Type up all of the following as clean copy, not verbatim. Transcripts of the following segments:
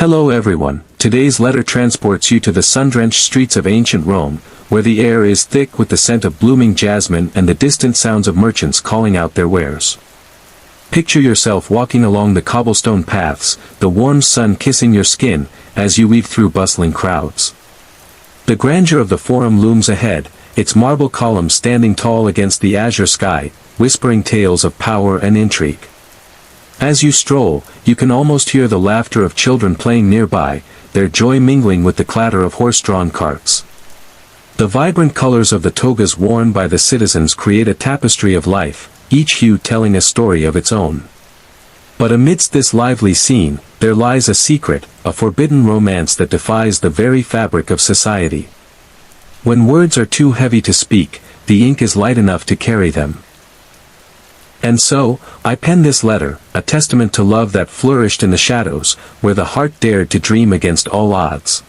Hello everyone, today's letter transports you to the sun-drenched streets of ancient Rome, where the air is thick with the scent of blooming jasmine and the distant sounds of merchants calling out their wares. Picture yourself walking along the cobblestone paths, the warm sun kissing your skin, as you weave through bustling crowds. The grandeur of the Forum looms ahead, its marble columns standing tall against the azure sky, whispering tales of power and intrigue. As you stroll, you can almost hear the laughter of children playing nearby, their joy mingling with the clatter of horse-drawn carts. The vibrant colors of the togas worn by the citizens create a tapestry of life, each hue telling a story of its own. But amidst this lively scene, there lies a secret, a forbidden romance that defies the very fabric of society. When words are too heavy to speak, the ink is light enough to carry them. And so, I pen this letter, a testament to love that flourished in the shadows, where the heart dared to dream against all odds.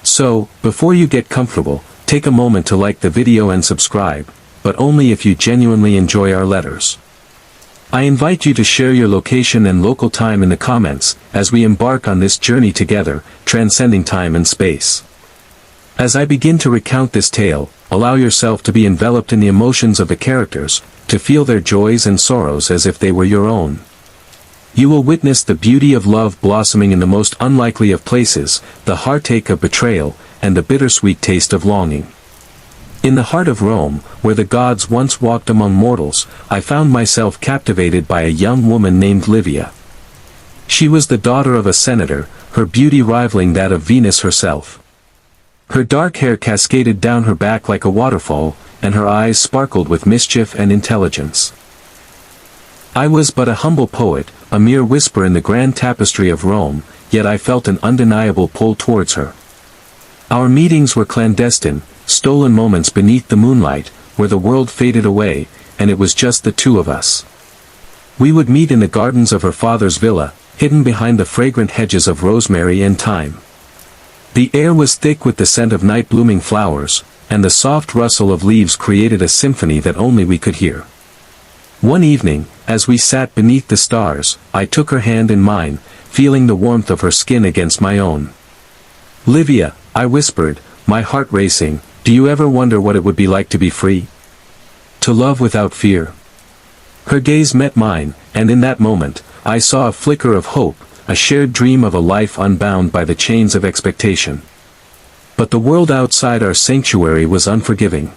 So, before you get comfortable, take a moment to like the video and subscribe, but only if you genuinely enjoy our letters. I invite you to share your location and local time in the comments, as we embark on this journey together, transcending time and space. As I begin to recount this tale, allow yourself to be enveloped in the emotions of the characters, to feel their joys and sorrows as if they were your own. You will witness the beauty of love blossoming in the most unlikely of places, the heartache of betrayal, and the bittersweet taste of longing. In the heart of Rome, where the gods once walked among mortals, I found myself captivated by a young woman named Livia. She was the daughter of a senator, her beauty rivaling that of Venus herself. Her dark hair cascaded down her back like a waterfall, and her eyes sparkled with mischief and intelligence. I was but a humble poet, a mere whisper in the grand tapestry of Rome, yet I felt an undeniable pull towards her. Our meetings were clandestine, stolen moments beneath the moonlight, where the world faded away, and it was just the two of us. We would meet in the gardens of her father's villa, hidden behind the fragrant hedges of rosemary and thyme. The air was thick with the scent of night-blooming flowers, and the soft rustle of leaves created a symphony that only we could hear. One evening, as we sat beneath the stars, I took her hand in mine, feeling the warmth of her skin against my own. "Livia," I whispered, my heart racing, "do you ever wonder what it would be like to be free? To love without fear?" Her gaze met mine, and in that moment, I saw a flicker of hope, a shared dream of a life unbound by the chains of expectation. But the world outside our sanctuary was unforgiving.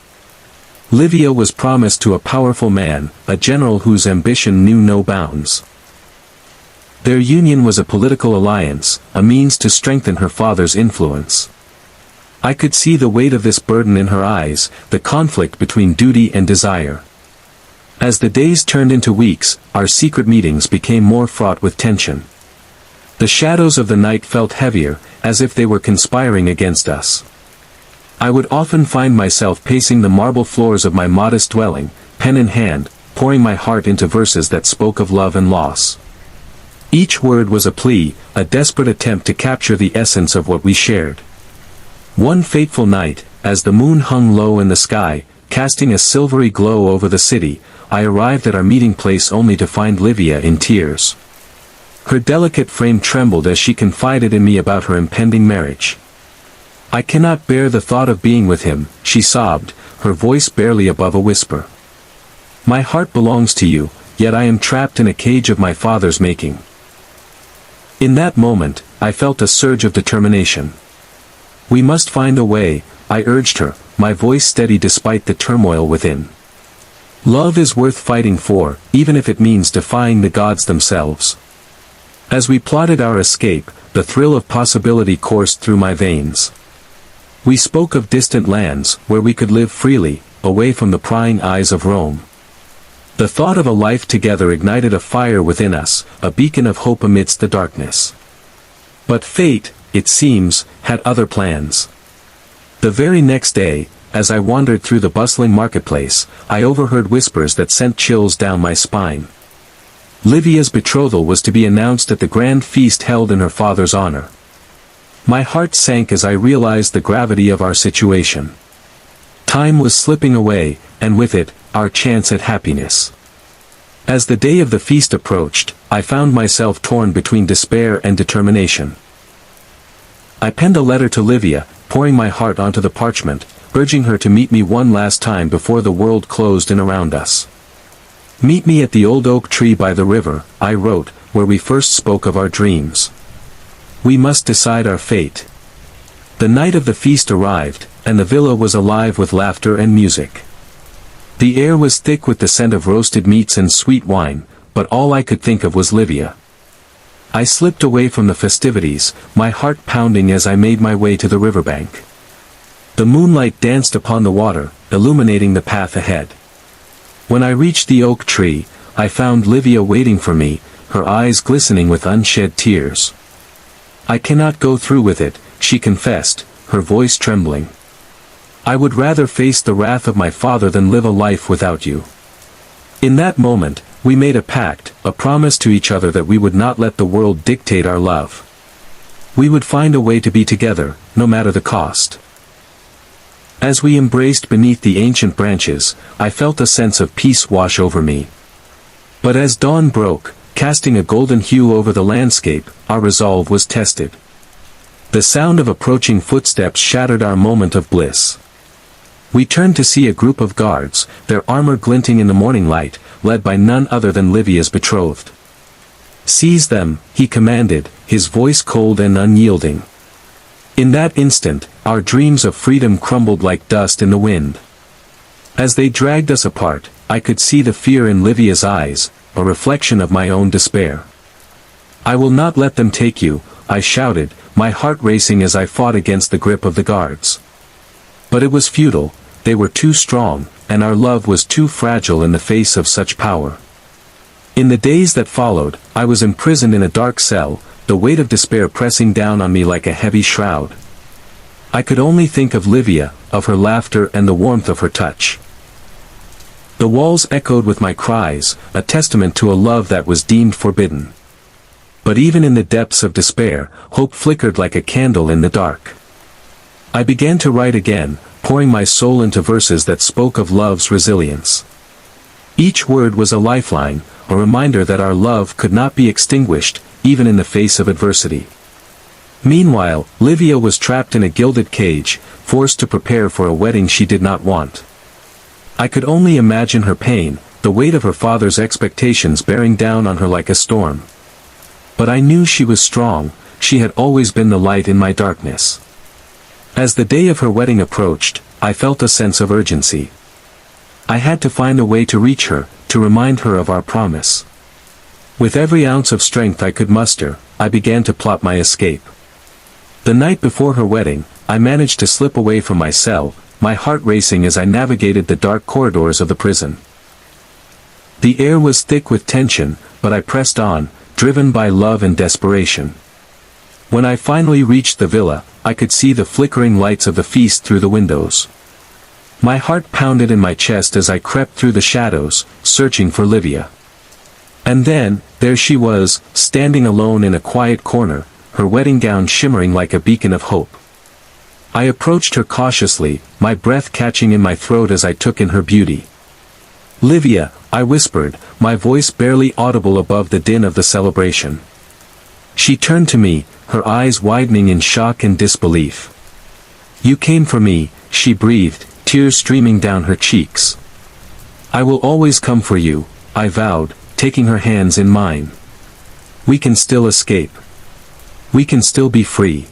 Livia was promised to a powerful man, a general whose ambition knew no bounds. Their union was a political alliance, a means to strengthen her father's influence. I could see the weight of this burden in her eyes, the conflict between duty and desire. As the days turned into weeks, our secret meetings became more fraught with tension. The shadows of the night felt heavier, as if they were conspiring against us. I would often find myself pacing the marble floors of my modest dwelling, pen in hand, pouring my heart into verses that spoke of love and loss. Each word was a plea, a desperate attempt to capture the essence of what we shared. One fateful night, as the moon hung low in the sky, casting a silvery glow over the city, I arrived at our meeting place only to find Livia in tears. Her delicate frame trembled as she confided in me about her impending marriage. "I cannot bear the thought of being with him," she sobbed, her voice barely above a whisper. "My heart belongs to you, yet I am trapped in a cage of my father's making." In that moment, I felt a surge of determination. "We must find a way," I urged her, my voice steady despite the turmoil within. "Love is worth fighting for, even if it means defying the gods themselves." As we plotted our escape, the thrill of possibility coursed through my veins. We spoke of distant lands, where we could live freely, away from the prying eyes of Rome. The thought of a life together ignited a fire within us, a beacon of hope amidst the darkness. But fate, it seems, had other plans. The very next day, as I wandered through the bustling marketplace, I overheard whispers that sent chills down my spine. Livia's betrothal was to be announced at the grand feast held in her father's honor. My heart sank as I realized the gravity of our situation. Time was slipping away, and with it, our chance at happiness. As the day of the feast approached, I found myself torn between despair and determination. I penned a letter to Livia, pouring my heart onto the parchment, urging her to meet me one last time before the world closed in around us. "Meet me at the old oak tree by the river," I wrote, "where we first spoke of our dreams. We must decide our fate." The night of the feast arrived, and the villa was alive with laughter and music. The air was thick with the scent of roasted meats and sweet wine, but all I could think of was Livia. I slipped away from the festivities, my heart pounding as I made my way to the riverbank. The moonlight danced upon the water, illuminating the path ahead. When I reached the oak tree, I found Livia waiting for me, her eyes glistening with unshed tears. "I cannot go through with it," she confessed, her voice trembling. "I would rather face the wrath of my father than live a life without you." In that moment, we made a pact, a promise to each other that we would not let the world dictate our love. We would find a way to be together, no matter the cost. As we embraced beneath the ancient branches, I felt a sense of peace wash over me. But as dawn broke, casting a golden hue over the landscape, our resolve was tested. The sound of approaching footsteps shattered our moment of bliss. We turned to see a group of guards, their armor glinting in the morning light, led by none other than Livia's betrothed. "Seize them," he commanded, his voice cold and unyielding. In that instant, our dreams of freedom crumbled like dust in the wind. As they dragged us apart, I could see the fear in Livia's eyes, a reflection of my own despair. "I will not let them take you," I shouted, my heart racing as I fought against the grip of the guards. But it was futile, they were too strong, and our love was too fragile in the face of such power. In the days that followed, I was imprisoned in a dark cell, the weight of despair pressing down on me like a heavy shroud. I could only think of Livia, of her laughter and the warmth of her touch. The walls echoed with my cries, a testament to a love that was deemed forbidden. But even in the depths of despair, hope flickered like a candle in the dark. I began to write again, pouring my soul into verses that spoke of love's resilience. Each word was a lifeline, a reminder that our love could not be extinguished, even in the face of adversity. Meanwhile, Livia was trapped in a gilded cage, forced to prepare for a wedding she did not want. I could only imagine her pain, the weight of her father's expectations bearing down on her like a storm. But I knew she was strong, she had always been the light in my darkness. As the day of her wedding approached, I felt a sense of urgency. I had to find a way to reach her, to remind her of our promise. With every ounce of strength I could muster, I began to plot my escape. The night before her wedding, I managed to slip away from my cell, my heart racing as I navigated the dark corridors of the prison. The air was thick with tension, but I pressed on, driven by love and desperation. When I finally reached the villa, I could see the flickering lights of the feast through the windows. My heart pounded in my chest as I crept through the shadows, searching for Livia. And then, there she was, standing alone in a quiet corner, her wedding gown shimmering like a beacon of hope. I approached her cautiously, my breath catching in my throat as I took in her beauty. "Livia," I whispered, my voice barely audible above the din of the celebration. She turned to me, her eyes widening in shock and disbelief. "You came for me," she breathed, tears streaming down her cheeks. "I will always come for you," I vowed, taking her hands in mine. "We can still escape. We can still be free."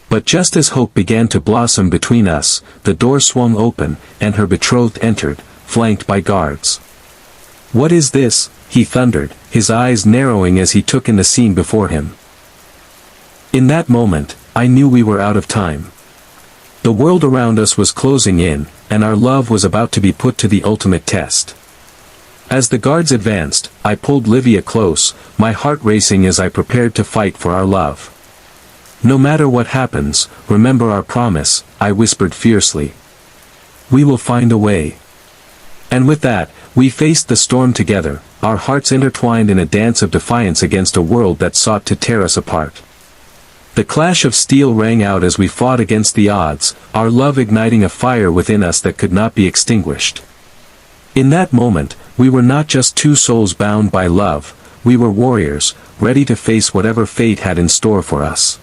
But just as hope began to blossom between us, the door swung open, and her betrothed entered, flanked by guards. "What is this?" he thundered, his eyes narrowing as he took in the scene before him. In that moment, I knew we were out of time. The world around us was closing in, and our love was about to be put to the ultimate test. As the guards advanced, I pulled Livia close, my heart racing as I prepared to fight for our love. "No matter what happens, remember our promise," I whispered fiercely. "We will find a way." And with that, we faced the storm together, our hearts intertwined in a dance of defiance against a world that sought to tear us apart. The clash of steel rang out as we fought against the odds, our love igniting a fire within us that could not be extinguished. In that moment, we were not just two souls bound by love, we were warriors, ready to face whatever fate had in store for us.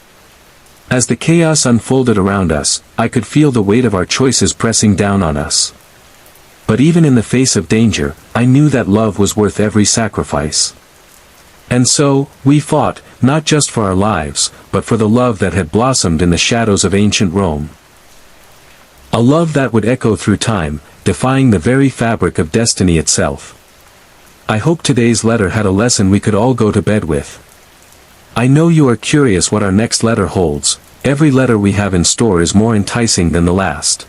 As the chaos unfolded around us, I could feel the weight of our choices pressing down on us. But even in the face of danger, I knew that love was worth every sacrifice. And so, we fought, not just for our lives, but for the love that had blossomed in the shadows of ancient Rome. A love that would echo through time, defying the very fabric of destiny itself. I hope today's letter had a lesson we could all go to bed with. I know you are curious what our next letter holds. Every letter we have in store is more enticing than the last.